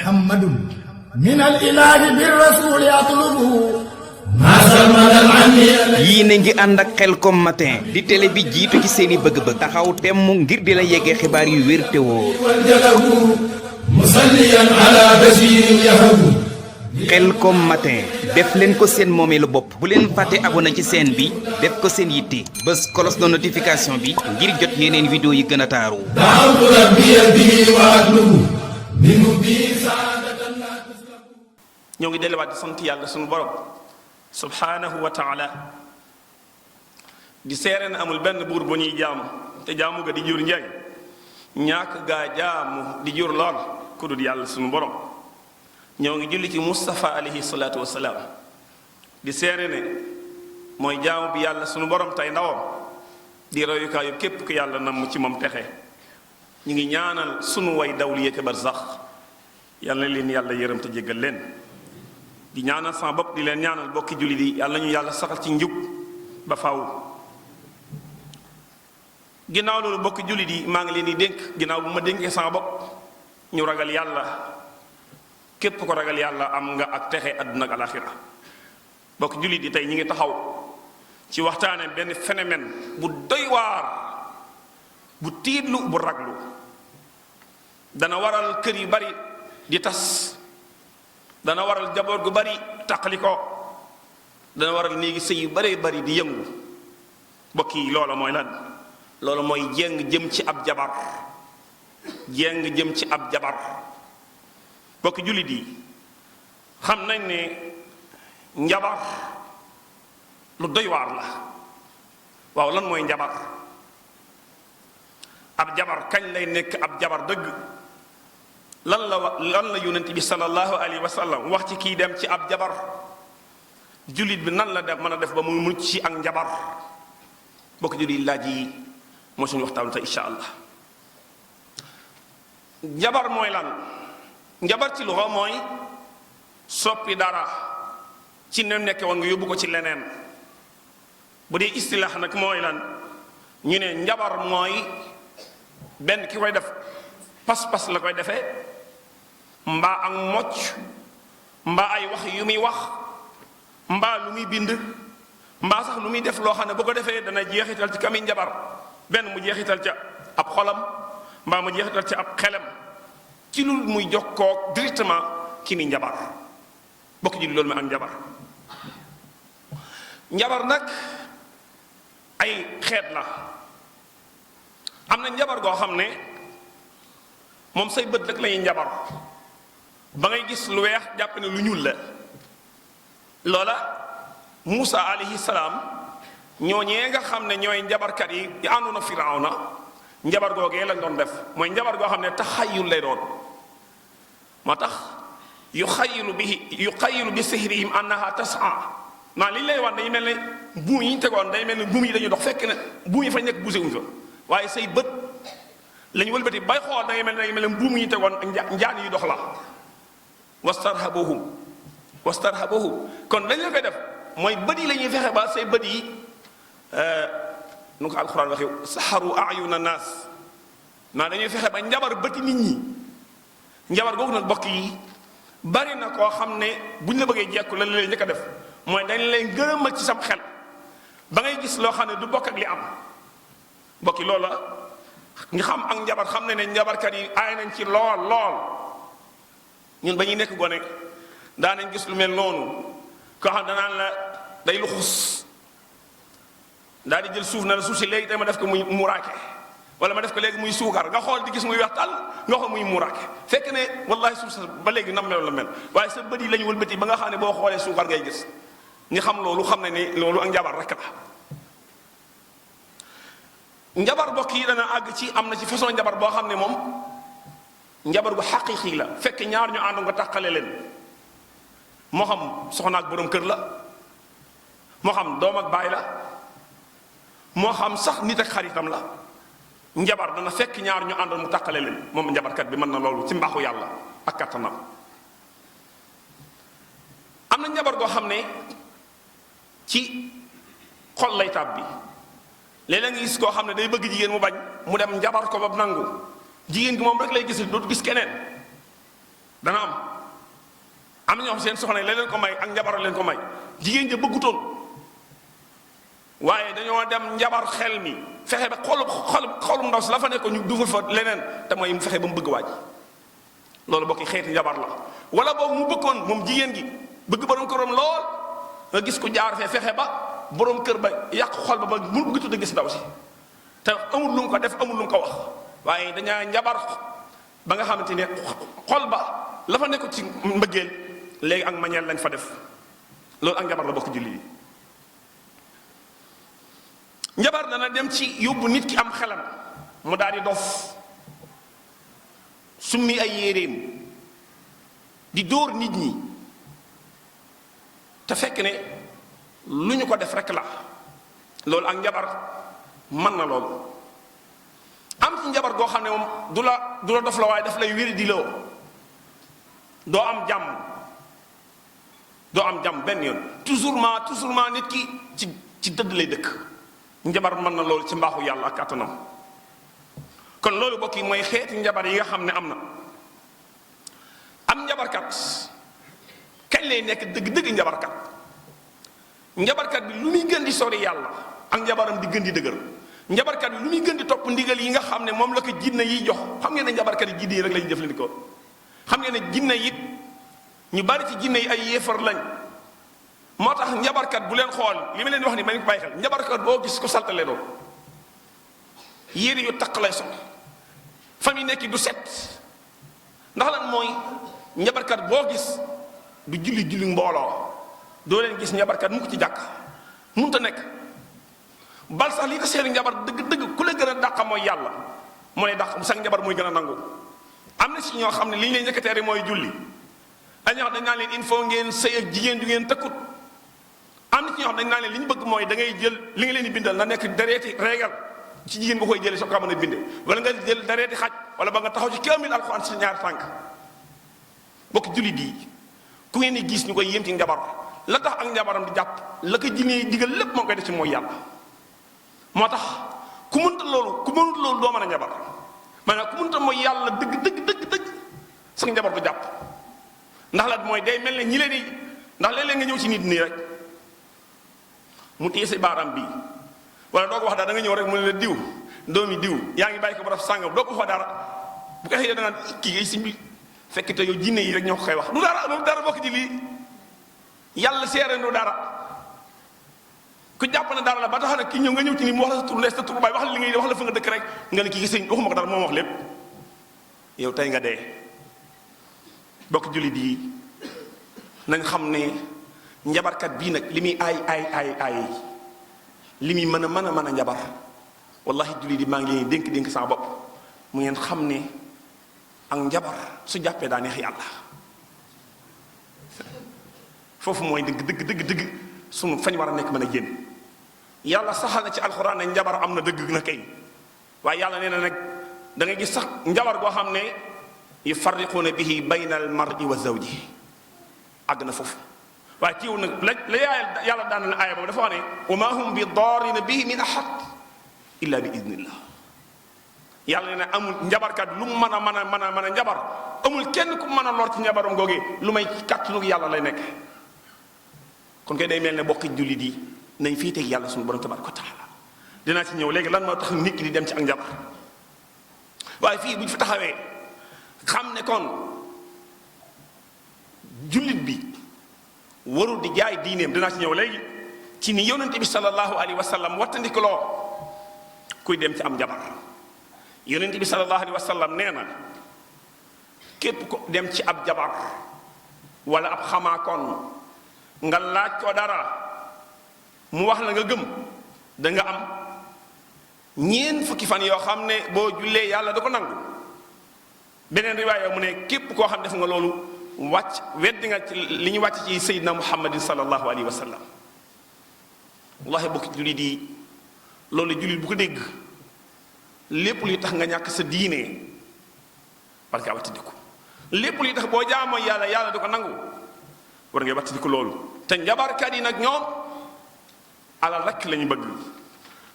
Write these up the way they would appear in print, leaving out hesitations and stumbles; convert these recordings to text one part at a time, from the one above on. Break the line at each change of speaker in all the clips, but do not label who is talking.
محمد من الإله بالرسول يطلب
yii na ngi ànd ak Khelcom matin di télé bi jiitu ci seeni bëgg-bëgg taxaw temm ngir di la yeggee xibaar yu wér te wóor
musalliyan ala bashir yahabu
Khelcom matin def leen ko seen moomeelu bopp bu leen fàtte abonné ci chaîne bi def ko seen yitte bés cloche de notification bi ngir jot yeneen vidéo yi gën a taaru
da'awtu rabbiya bihi wa atlubu minhu bi saadatan la tuslabu.
ñoo ngi delluwaat di sant yàlla sunu borom subhanahu wa taala di seere na amul benn buur bu ñuy jaamu te jaamu ga di jur njariñ ñàkk gaa jaamu di jur lool ku dul yàlla sunu borom ñoo ngi julli ci Mustafa alayhi salaatu wasalaam di seere ne mooy jaamu bi yàlla sunu borom tey ndawam di royukaayu képp ku yàlla namm ci moom texe ñu ngi ñaanal sunu way dawli yëkk barsax yàlla na leen yàlla yërëm te jéggal leen di ñaanal sama bopp di leen ñaanal bokki jullit yi yàlla nañu yàlla saxal ci njub ba faaw ginnaaw loolu bokki jullit yi maa ngi leen di dénk ginnaaw bu ma dénkee sama bopp ñu ragal yàlla képp ko ragal yàlla am nga ak texe àdduna ak alaxira bokki jullit yi tey ñi ngi taxaw ci waxtaane benn phénomène bu doy waar bu tiitlu bu raglu dana waral kër yu bari di tas dana waral jaboot gu bari taqali ko dana waral néegi sëy yu baree bari di yëngu bokk yi loola mooy lan loola mooy jéng jëm ci ab jabar jéng jëm ci ab jabar bokki jullit yi xam nañ ne njabar lu doy waar la waaw lan mooy njabar ab jabar kañ lay nekk ab jabar dëgg lan la yonent bi sallallahu alayhi wa sallam wax ci kii dem ci ab jabar jullit bi nan la def mën a def ba mu mucc ci ak njabar bokk jullit laaj yi moo suñu waxtaan te insha allah njabar mooy lan njabar ci loxo mooy soppi dara ci ne nekke woon nga yóbbu ko ci leneen bu dee istilaax nag mooy lan ñu ne njabar mooy benn ki koy def pas-pas la koy defee mbaa ak mocc mbaa ay wax yu muy wax mbaa lu muy bind mbaa sax lu muy def loo xam ne bu ko defee dana jeexital ci kami njabar benn mu jeexital ca ab xolam mbaa mu jeexital ca ab xelam ci lu muy jokkoo directement ki ni njabar bokk ji loolu mooy ak njabar njabar nag ay xeet la am na njabar goo xam ne moom say bët rek lañuy njabar ba ngay gis lu weex jàpp ne lu ñuul la loola Muusa alayhi salaam ñooñee nga xam ne ñooy njabarkat yi di àndoon ak Firawna njabar googee lañ doon def mooy njabar goo xam ne taxayul lay doon moo tax yuxayilu bi sihrihim annaha tas'a maa li lay wax dañu mel ne buum yi ñu tegoon day mel ne buum yi dañu dox fekk ne buum yi fa nekk bougé wuñ fa waaye say bët lañu wëlbati bay xool da ngay mel ne buum yi ñu tegoon njaan yi dox la wastarhabuhum kon dañ la koy def mooy bët yi la ñuy fexe ba say bët yi nu ko alxuraan waxee saxaru ayuna naas maa dañuy fexe ba njabar bëti nit ñi njabar googu nag bokk yi bari na koo xam ne bu ñu la bëggee jekku la leen njëkk a def mooy dañ lay gërëmal ci sam xel ba ngay gis loo xam ne du bokk ak li am bokki loola ñu xam ak njabar xam ne njabarkat yi aay nañ ci lool ñun ba ñuy nekk gone daanañ gis lu mel noonu koo xam danaan la day luxus daal di jël suuf na la suuf si léegi te ma def ko muy muraake wala ma def ko léegi muy suukar nga xool di gis muy weex tàll nga xool muy muraake fekk ne wallahi suuf sa ba léegi nam mel la mel waaye sa bët yi la ñu wëlbati ba nga xam ne boo xoolee suukar ngay gis ñi xam loolu xam ne loolu ak njabar rek la njabar bokk yi dana àgg ci am na ci façon njabar boo xam ne moom njabar bu xaqiqi la fekk ñaar ñu ànd nga tàqale leen moo xam soxna ak boroom kër la moo xam doom ak baay la moo xam sax nit ak xaritam la njabar dana fekk ñaar ñu àndoon mu tàqale leen moom njabarkat bi mën na loolu ci mbaaxu yàlla ak kattanam am na njabar goo xam ne ci xol lay tàbbi léeg-léeg nga gis koo xam ne day bëgg jigéen mu bañ mu dem njabar ko ba nangu jigéen gi moom rek lay gis dootu gis keneen dana am na ñoo xam seen soxna yi la leen ko may ak njabar leen ko may jigéen ja bëggutoon waaye dañoo dem njabar xel mi fexe ba xolum ndaw si la fa nekk ñu dugal fa leneen te mooy mu fexe ba mu bëgg waaj loolu bokki xeeti njabar la. wala boobu mu bëggoon moom jigéen gi bëgg borom këram lool nga gis ko jaar fee fexe ba borom kër ba yàq xol ba mu bëgg tudd gis ndaw si te amul lu mu ko def amul lu mu ko wax waaye dañaa njabar ba nga xamante ne xol ba la fa nekk ci mbëggeel léegi ak mañeel lañ fa def loolu ak njabar la bokk julli yi. njabar dana dem ci yóbbu nit ki am xelam mu daal di dof summi ay yéreem di dóor nit ñi te fekk ne lu ñu ko def rek la loolu ak njabar mën na loolu. am ci njabar goo xam ne moom du la dof la waaye daf lay wéri di loo doo am jàmm benn yoon toujours nit ki ci dëdd lay dëkk. njabar mën na loolu ci mbaaxu yàlla ak kàttanam kon loolu bokk yi mooy xeeti njabar yi nga xam ne am na. am njabarkat kañ lay nekk dëgg njabarkat bi lu muy gën di sori yàlla ak njabaram di gën di dëgër. njabarkat bi lu muy gën di topp ndigal yi nga xam ne moom la ko jinne yi jox xam ngeen ne njabarkat yi jinne yi rek lañu jëfandikoo. xam ngeen ne jinne yi ñu bari ci jinne yi ay yéefar lañ. moo tax njabarkat bu leen xool li ma leen di wax ni ma ne ko bàyyi xel njabarkat boo gis ko saltale doon yére yu taq lay sol fa muy nekk du set ndax lan mooy njabarkat boo gis du julli mbooloo doo leen gis njabarkat mu ko ci jàkk mënut a nekk bal sax li ko seeni njabar dëgg ku la gën a dàqa mooy yàlla moo lay dàq sax njabar muy gën a nangu. am na si ñoo xam ne li ñu leen njëkkateeri mooy julli ay ñoo xam dañ naan leen il faut ngeen sëy ak jigéen du ngeen tëkkut. am na ci ñoo xam dañ naa leen li ñu bëgg mooy da ngay jël li nga leen di bindal na nekk dareeti réegal ci jigéen nga koy jëlee soo ko mën a binde wala nga jël dareeti xaj wala ba nga taxaw ci kaamil alxuraan si ñaari tànk bokk jullit yi ku ngeen di gis ñu koy yéem ci njabar la tax ak njabaram di jàpp la ko jinne digal lépp moo koy def ci mooy yàlla. moo tax ku mënta loolu doo mën a njabar maanaam ku mënta mooy yàlla dëgg sax njabar du jàpp ndax la mooy day mel ne ñi leen di ndax léeg-léeg nga ñëw ci nit nii rek mu téye sa baaraam bii wala doo ko wax dara da nga ñëw rek mu ne la diw doomi diw yaa ngi bàyyi ko barab sàngam doo ko wax dara bu ko xëyee da naan kii ngay simbi fekk te yow jinne yi rek ñoo ko koy wax du dara bokk ci lii yàlla seere du dara ku jàpp na dara la ba tax nag ki ñëw nga ñëw ci ni mu wax la sa tur ndees sa tur baay wax la li ngay wax la fa nga dëkk rek nga ne kii sëñ waxuma ko dara moom wax lépp yow tey nga dee. bokk jullit yi nañ xam ne njabarkat bii nag li muy ay li muy mën a njabar wallahi jullit yi maa ngi leen dénk sama bopp mu ngeen xam ne ak njabar su jàppee daa neex yàlla foofu mooy dëgg sunu fañ war a nekk mën a génn yàlla saxal na ci alxuraan ne njabar am na dëgg na kay waaye yàlla nee na nag da ngay gis sax njabar goo xam ne yufarriquuna bihi bayna al mar'i wa zawji àgg na foofu waaye tiiw nag la yàlla daan na aaya boobu dafa wax ne wa ma hum bi daarina bihi min ahad illa bi idnillah yàlla nee na amul njabarkat lu mu mën a njabar amul kenn ku mën a lor ci njabaram googee lu may kàttanu yàlla lay nekk kon kay day mel ne bokki jullit yi nañ fii teg yàlla suñu borom tabaraka wa taala dinaa ci ñëw léegi lan moo tax nit ki di dem ci ak njabar waaye fii bu ñu fi taxawee xam ne kon jullit bi warul di jaay diineem dinaa ci ñëw léegi ci ni yonente bi sallallahu alayhi wa sallam wattandikuloo kuy dem ci am njabar yonente bi sallallahu alayhi wa sallam nee na képp ko dem ci ab jabar wala ab xamaakoon nga laaj ko dara mu wax la nga gëm da nga am ñeent fukki fan yoo xam ne boo jullee yàlla da ko nangu beneen riwaaya mu ne képp koo xam def nga loolu wàcc weddi nga ci li ñu wàcc ci sayyidina muhammadin sallallahu alayhi wa sallam wallahi bokki jullit yi loolu jullit bu ko dégg lépp luy tax nga ñàkk sa diine war ngaa wattandiku lépp luy tax boo jaamoo yàlla da ko nangu war ngay wattandiku loolu te njabarkat yi nag ñoom alal rekk lañu bëgg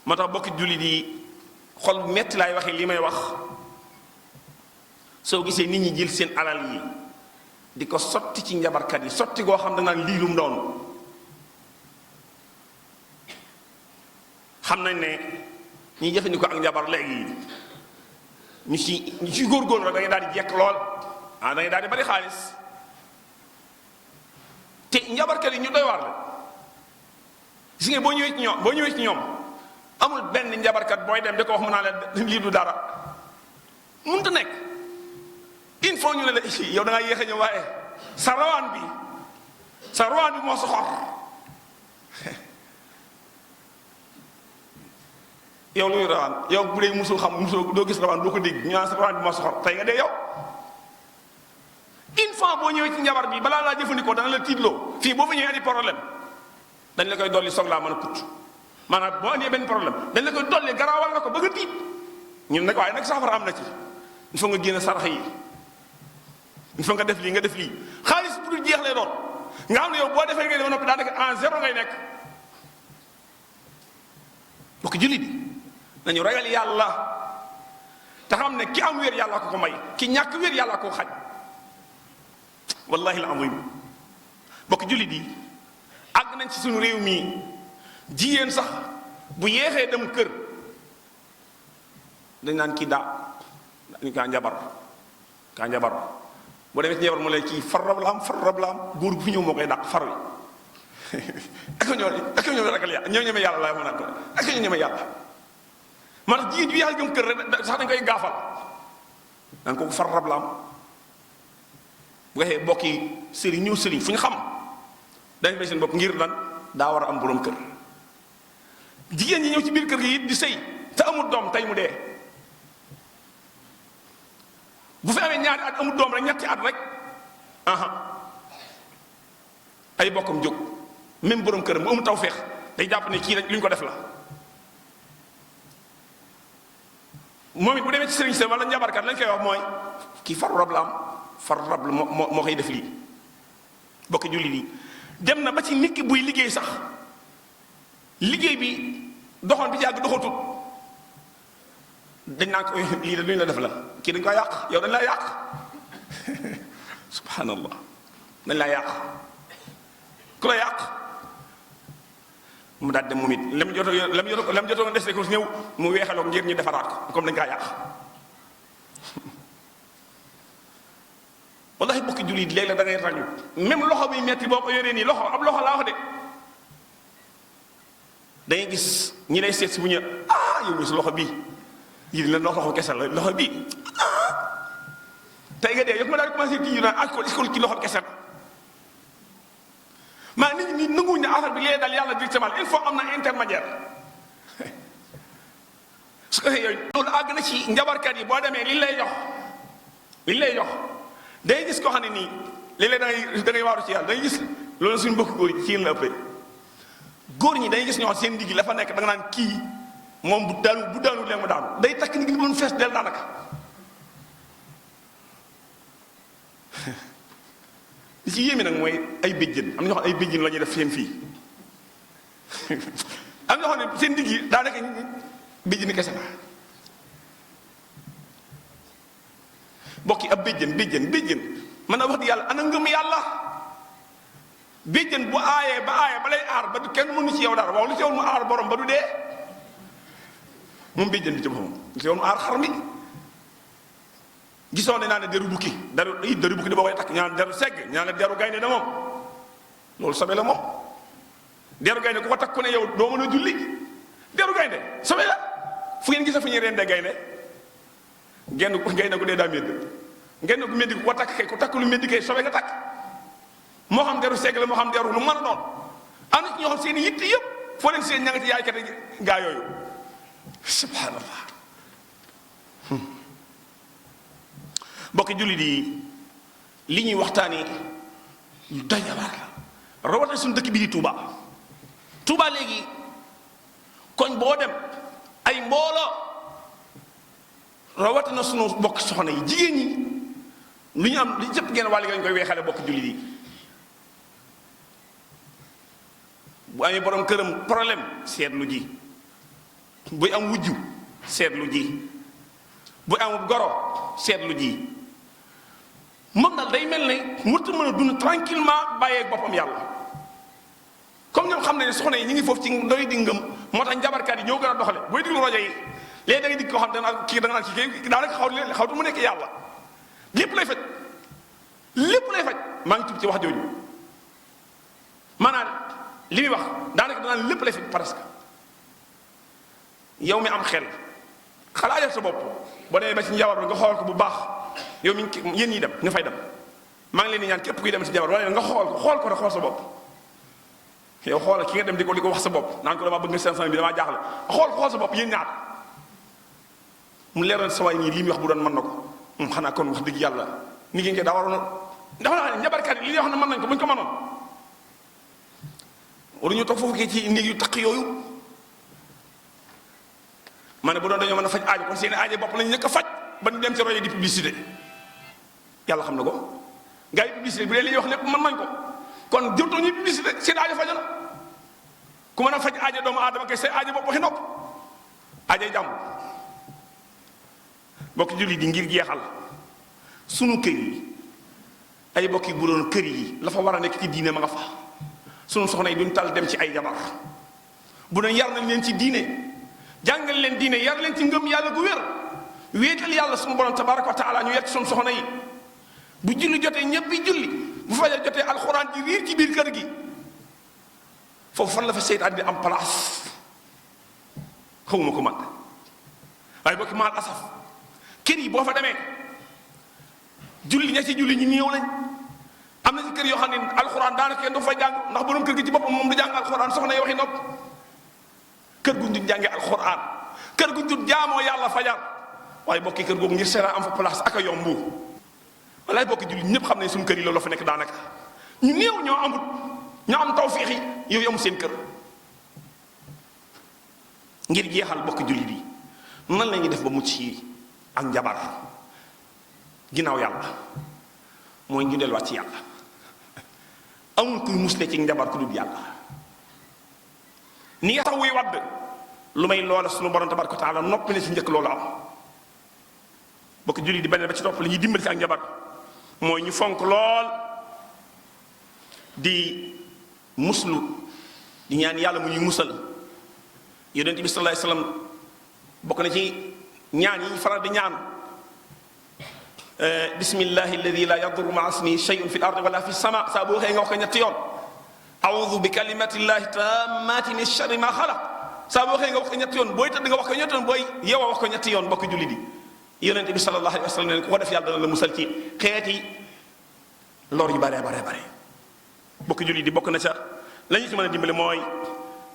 moo tax bokki jullit yi xol bu metti laay waxee li may wax soo gisee nit ñi jël seen alal yi di ko sotti ci njabarkat yi sotti goo xam da naan lii lum doon. xam nañ ne ñiy jëfandikoo ak njabar léegi ñu ci góorgóorlu rek da ngay daal di jekk lool da ngay daal di bari xaalis te njabarkat yi ñu doy waar la gis nga boo ñëwee ci ñoom amul benn njabarkat booy dem di ko wax mu naa leen lii du dara mënut a nekk il faut ñu ne la yow da nga yéex a ñëw waaye sa rawaan bi moo soxor yow luy rawaan yow bu dee musul doo gis rawaan doo ko dégg ñu naan sa rawaan bi moo soxor tey nga dee yow une fois boo ñëwee ci njabar bi balaa laa jëfandikoo dana la tiitloo fii boo fa ñëwee andi problème dañ la koy dolli soog laa mën a kut maanaam boo andee benn problème dañ la koy dolli garaawal nga ko bëgg a tiit ñun nag waaye nag saafara am na ci il faut nga génne sarax yi il faut nga def lii xaalis bu dul jeex lay doon nga xam ne yow boo defee ngay def noppi daanaka en zéro ngay nekk bokk jullit bi nañu ragal yàlla te xam ne ki am wér yàlla ko may ki ñàkk wér yàlla ko xaj wallahi alazim bokk jullit yi àgg nañ ci suñu réew mii jigéen sax bu yéexee dem kër dañ naan kii dañu kaa njabar boo demee ci njabar mu lay kii farrab la am góor gu fi ñëw moo koy dàq far wi ak ñoo ragal yàlla ñoo ñeme yàlla laay mën a ko ak ñoo ñeme yàlla maa tax jigéen ju yàlla jëm kër rek sax dañ koy gaafal da nga ko farrab la am bu waxee bokki sëriñ ñëw sëriñ fu ñu xam dañ bay seen bopp ngir lan daa war a am boroom kër jigéen ñi ñëw ci biir kër gi it di sëy te amul doom tey mu dee bu fi amee ñaari at amul doom rek ñetti at rek ay bokkam jóg même boroom këram bu amul tawféex day jàpp ne kii rek lu ñu ko def la moom it bu demee ci sëriñ seen wala njabarkat lañ koy wax mooy kii far rab la am far rab la moo koy def lii bokki julli lii dem na ba ci nit ki buy liggéey sax liggéey bi doxoon bi yàgg doxatut dañ naan ko lii de lu ñu la def la kii dañ ko yàq yow dañ laa yàq subhanallah dañ laa yàq ku la yàq mu daal dem moom it lam jotoo des ko ñëw mu weexaloo ngir ñu defaraat ko comme dañ kaa yàq wallahi bokki jullit léeg-léeg da ngay rañu même loxo bi metti boo ko yoree nii loxo ab loxo laa wax de dangay gis ñi lay seet si bu ñu yow mi si loxo bii yi la loxo kese la loxo bii tey nga dee yow ma daal commencé kii yu naan iskol ci loxo kese la maa nit ñi nanguwuñ ne affaire bi lee dal yàlla directement il faut am na intermédiaire su ko defee yooyu loolu àgg na ci njabarkat yi boo demee liñ lay jox day gis koo xam ne nii léeg-léeg da ngay waaru ci yàlla da ngay gis loolu suñu mbokk góor yi ci yéen la ëppee góor ñi dañuy gis ñoo xam seen digg la fa nekk da nga naan kii moom bu daanu leen mu daanu day takk nit ñi ba mu fees del daanaka li ci yéeme nag mooy ay béjjën am na ñoo xam ay béjjën la ñuy def seen fii am na ñoo xam ne seen digg yi daanaka béjjën kese la bokki ab béjjën mën na wax di yàlla ana ngëm yàlla béjjën bu aayee ba lay aar ba du kenn mënu ci yow dara waaw lu ci yow mu aar borom ba du dee moom béjjën bi ci boppam lu ci yow mu aar xar mi gisoon ne naa ne deru bukki deru bukki da boo koy takk ñaan deru segg ñaan deru gaynde na moom loolu sobe la moom deru gaynde ku ko takk ku ne yow doo mën a julli deru gaynde sobe la fu ngeen gisa fu ñuy rendee gaynde gaynde ku dee daa médd gaynde ku médd ku ko takk kay ku takk lu médd kay sobe nga takk moo xam deru segg la moo xam deru lu mën a doon am na ci ñoo xam seen yitt yëpp foo leen seen ña nga ci yaay kat gaa yooyu subhanallah mbokki jullit yi li ñuy waxtaani lu doy waar la rawatina suñu dëkk bi di Touba léegi koñ boo dem ay mbooloo rawatina suñu bokk soxna yi jigéen ñi lu ñu am li jëpp genn wàll lañ koy weexale bokk jullit yi bu amee borom këram problème seetlu ji buy am wujju seetlu ji bu amul goro seetlu ji moom daal day mel ne mënut a mën a dund tranquillement bàyyeeg boppam yàlla comme ñoom xam ne soxna yi ñu ngi foofu ci doy di ngëm moo tax njabarkat yi ñoo gën a doxale booy diglu rajo yi léegi da ngay dig koo xam dana kii da nga naan kii daanaka xawtu mu nekk yàlla lépp lay faj maa ngi tub ci wax jooju maanaam li muy wax daanaka danaan lépp lay faj presque yow mi am xel xalaatal sa bopp boo demee ba ci njabar bi nga xool ko bu baax yow mi yéen ñi dem ñu fay dem maa ngi leen di ñaan képp kuy dem ci njabar wala nga xool ko rek xool sa bopp yow xoolal ki nga dem di ko wax sa bopp naan ko damaa bëgg nga seen famille bi damaa jaaxle xool sa bopp yéen ñaar mu leeral sa waay nii lii muy wax bu doon mën na ko xanaa kon wax dëgg yàlla ni ngeen koy daa waroon dafa naa ne njabarkat yi li wax ne mën nañ ko buñ ko mënoon waruñu toog foofu kii ci néeg yu taq yooyu ma ne bu doon dañoo mën a faj aajo kon seen aajo bopp lañu njëkk a faj ba ñu dem ci rajo di publicité yàlla xam na ko gars yi publicité bu dee li ñuy wax lépp mën nañ ko kon jotoo ñuy publicité seen aajo fajal ku mën a faj aajo doomu aadama kay say aajo bopp waxi nopp aajoy jàmm bokki julli di ngir jeexal sunu kër yi ay bokki bu doon kër yi la fa war a nekk ci diine ma nga fa sunu soxna yi duñ tal dem ci ay jabar bu doon yar nañ leen ci diine jàngal leen diine yar leen ci ngëm yàlla gu wér wéetal yàlla sunu borom tabaraka wa taala ñu yett sunu soxna yi bu julli jotee ñëpp bi julli bu fajar jotee alxuraan di riir ci biir kër gi foofu fan la fa seytaan di am place xawma ko man waaye bokki maal asaf kër yi boo fa demee julli ña ci julli ñu néew lañ am na ci kër yoo xam ne alxuraan daanaka kenn du fa jàng ndax borom kër gi ci boppam moom du jàng alxuraan soxna yi waxi nopp kër guñ dul jàngee alxuraan kër guñ dul jaamoo yàlla fajar waaye bokki kër googu ngir seetaan am fa place ak a yombu walaay bokki julli ñëpp xam ne suñu kër yi loolu fa nekk daanaka ñu néew ñoo amut ñoo am tawfiix yi yow amu seen kër ngir jeexal bokki julli bi nan la ñuy def ba mucc yi ak njabar ginnaaw yàlla mooy ñu delluwaat ci yàlla amul kuy musle ci njabar ku dul yàlla ni nga tax wuy wadd lu may loola suñu borom tabaraka wa taala noppi na ci njëkk loolu am bokk julli di beneen ba ci topp li ñuy dimbali ci ak njabar mooy ñu fonk lool di muslu di ñaan yàlla mu ñuy musal yonent bi sallallahu alayhi wasallam bokk na ci ñaan yi faral di ñaan bismillahi alladi la yadurru ma'a ismihi shay'un fi l-ardi wala fi s-sama saa boo xëyee nga wax ko ñetti yoon a'udhu bi kalimatillahi tammati min sharri ma xalaq saa boo xëyee nga wax ko ñetti yoon booy tëdd nga wax ko ñetti yoon booy yow a wax ko ñetti yoon bokk julli di yonente bi sallallahu alayhi wa sallam ne ku ko def yàlla dana la musal ci xeeti lor yu bare bokk julli di bokk na ca la ñu ci mën a dimbale mooy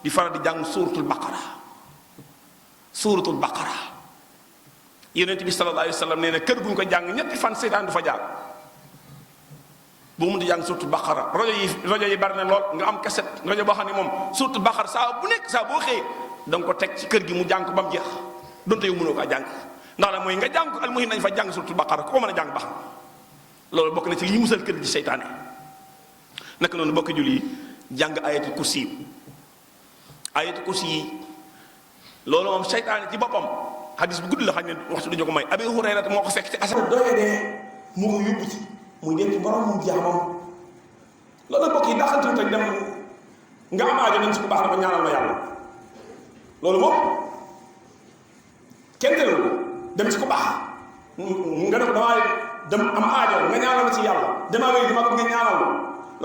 di faral di jàng suuratul baqara yonent bi sallallahu alayhi wa sallam nee na kër gu ñu ko jàng ñetti fan seytaan du fa jaar boo mun di jàng suuratul baqara rajo yi bari na lool nga am kaset rajo boo xam ne moom suuratul baqara saa bu nekk saa boo xëyee da nga ko teg ci kër gi mu jàng ko ba mu jeex donte yow mënoo kaa jàng ndax la mooy nga jàng ko almuhim nañ fa jàng suuratul baqara ko mën a jàng baax loolu bokk na ci lii musal kër gi seytaane naka noonu bokk julli jàng ayatul kursi yi loolu moom seytaane ci boppam xadis bu gudd la xam ne waxtu duñu ko may Abi Hurayra moo ko fekk ci asal doye dee mu ko yóbbu ci muy dem ci borom mu jaamam loolu bokk yi daxantu te dem nga am aajo nañ ci ko baax na ba ñaanal ma yàlla loolu moom kenn tëral ko dem ci ko baax nga ne ko damaa dem am aajo nga ñaanal ma ci yàlla damaa wéy dama ko nga ñaanal ma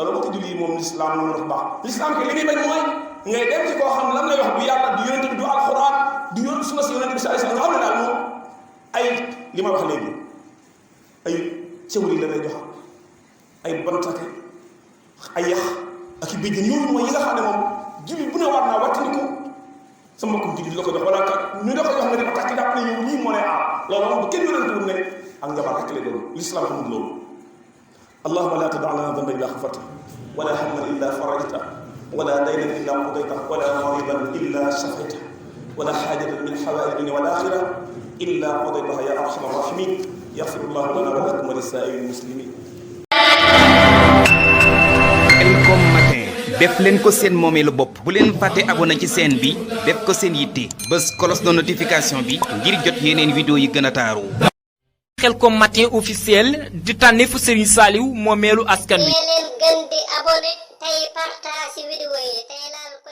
loolu bokk julli yi moom lislaam moom dafa baax lislaam ko li muy bañ mooy ngay dem ci koo xam lan lay wax du yàlla du yonente bi du alxuraan du yoon sunna si yonente bi sallallahu alayhi wasallam nga xam ne daal moom ay li ma wax léegi ay cëwri la lay jox ay bantake ay yax ak i béjjën yooyu mooy yi nga xam ne moom julli bu ne war naa wàttandi ko sa mbokkum julli la ko jox wala ñu da ko jox nga di ko takk jàpp ne yow lii moo lay aar loolu moom bu kenn yonente ne ak njabar rek lay doon l'islam xamul loolu allahumma la tada' lana dhanban illa ghafarta wala hamman illa farajta ولا دينا إلا قضيته ولا مريضا إلا شفيته ولا حاجة من حوائج الدنيا والآخرة إلا قضيتها يا أرحم الراحمين يغفر الله لنا ولكم ولسائر المسلمين.
Elcom Matin def leen ko seen moomeelu bopp bu leen fàtte abonné ci chaîne bi def ko seen yitte bës cloche de notification bi ngir jot yeneen vidéo yi gën a taaru.
Khelcom Matin officiel di tànneefu Serigne Saliou moomeelu askan wi.
leen gën di abonné tey partage vidéo yi tey laal ko